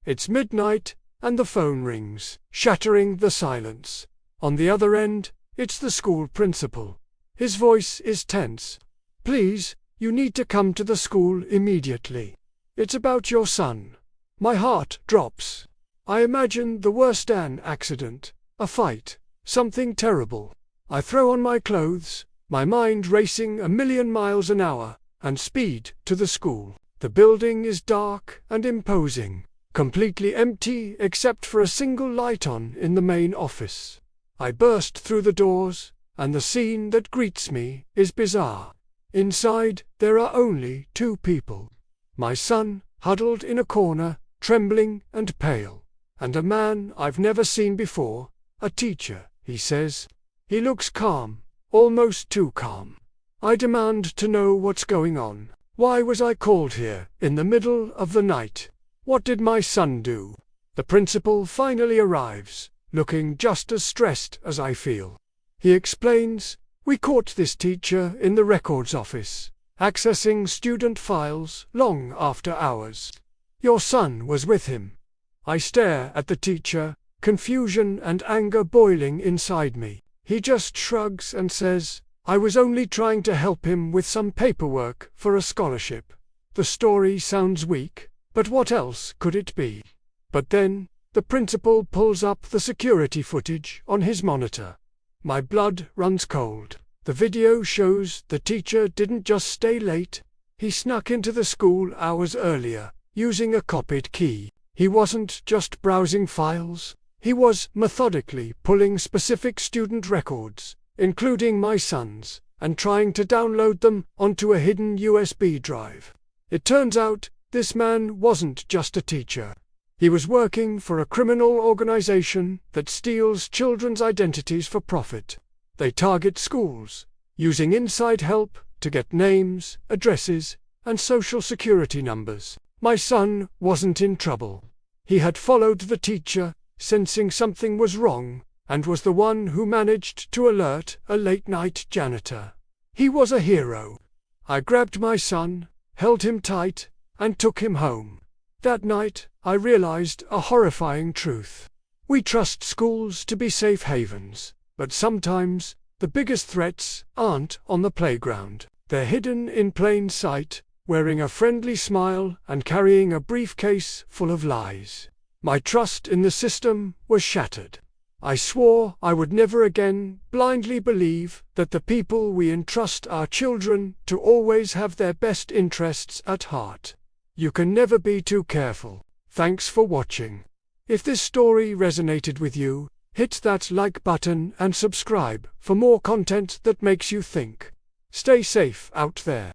It's midnight, and the phone rings, shattering the silence. On the other end, it's the school principal. His voice is tense. "Please, you need to come to the school immediately. It's about your son." My heart drops. I imagine the worst: an accident, a fight, something terrible. I throw on my clothes, my mind racing 1,000,000 miles an hour, and speed to the school. The building is dark and imposing, completely empty except for a single light on in the main office. I burst through the doors, and the scene that greets me is bizarre. Inside, there are only 2 people. My son, huddled in a corner, trembling and pale, and a man I've never seen before, a teacher, he says. He looks calm, almost too calm. I demand to know what's going on. Why was I called here, in the middle of the night? What did my son do? The principal finally arrives, looking just as stressed as I feel. He explains, "We caught this teacher in the records office, accessing student files long after hours. Your son was with him." I stare at the teacher, confusion and anger boiling inside me. He just shrugs and says, "I was only trying to help him with some paperwork for a scholarship." The story sounds weak, but what else could it be? But then, the principal pulls up the security footage on his monitor. My blood runs cold. The video shows the teacher didn't just stay late, he snuck into the school hours earlier, using a copied key. He wasn't just browsing files, he was methodically pulling specific student records, including my son's, and trying to download them onto a hidden USB drive. It turns out, this man wasn't just a teacher. He was working for a criminal organization that steals children's identities for profit. They target schools, using inside help to get names, addresses, and social security numbers. My son wasn't in trouble. He had followed the teacher, sensing something was wrong, and was the one who managed to alert a late-night janitor. He was a hero. I grabbed my son, held him tight, and took him home. That night, I realized a horrifying truth. We trust schools to be safe havens, but sometimes, the biggest threats aren't on the playground. They're hidden in plain sight, wearing a friendly smile and carrying a briefcase full of lies. My trust in the system was shattered. I swore I would never again blindly believe that the people we entrust our children to always have their best interests at heart. You can never be too careful. Thanks for watching. If this story resonated with you, hit that like button and subscribe for more content that makes you think. Stay safe out there.